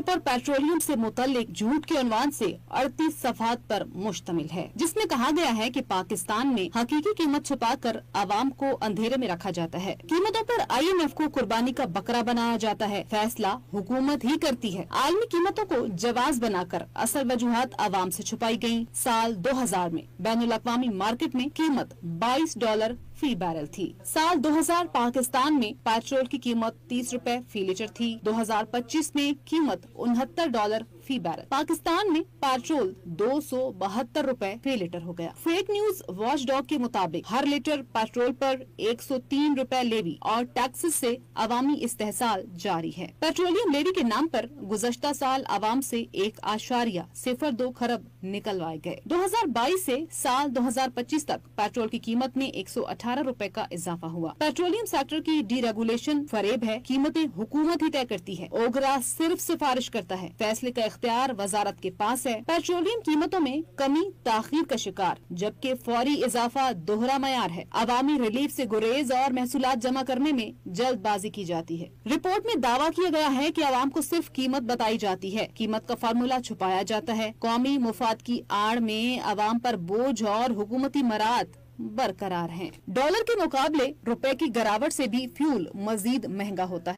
Paper petroleum से मुतल्लिक झूठ के उन्वान से 38 सफ़हात पर मुश्तमिल है, जिसमें कहा गया है कि पाकिस्तान में हकीकी कीमत छुपाकर आवाम को अंधेरे में रखा जाता है। कीमतों पर IMF को कुर्बानी का बकरा बनाया जाता है। फैसला हुकूमत ही करती है। आलमी कीमतों को जवाज बनाकर असल वजूहात आवाम से छुपाई गयी। साल 2000 में बैनुल अक़वामी मार्केट में कीमत $22 फी बैरल थी। साल 2000 पाकिस्तान में पेट्रोल की कीमत 30 रुपए फी लीटर थी। 2025 में कीमत $69 फी बैरल। पाकिस्तान में पेट्रोल 272 रुपए फी लीटर हो गया। फेक न्यूज वॉच डॉग के मुताबिक हर लीटर पेट्रोल पर 103 रुपए लेवी और टैक्सेस से अवामी इस्तेहसाल जारी है। पेट्रोलियम लेवी के नाम पर गुज़श्ता साल आवाम से 1.02 खरब निकलवाए गए। 2022 से साल 2025 तक पेट्रोल की कीमत में 118 रुपए का इजाफा हुआ। पेट्रोलियम सेक्टर की डीरेगुलेशन फरेब है। कीमतें हुकूमत ही तय करती है। ओगरा सिर्फ सिफारिश करता है। फैसले का इख्तियार वजारत के पास है। पेट्रोलियम कीमतों में कमी ताखीर का शिकार, जबकि फौरी इजाफा दोहरा मयार है। अवामी रिलीफ से गुरेज और महसूलात जमा करने में जल्दबाजी की जाती है। रिपोर्ट में दावा किया गया है कि आवाम को सिर्फ कीमत बताई जाती है। कीमत का फार्मूला छुपाया जाता है। कौमी मुफाद की आड़ में अवाम पर बोझ और हुकूमती मराद बरकरार हैं। डॉलर के मुकाबले रुपए की गिरावट से भी फ्यूल मजीद महंगा होता है।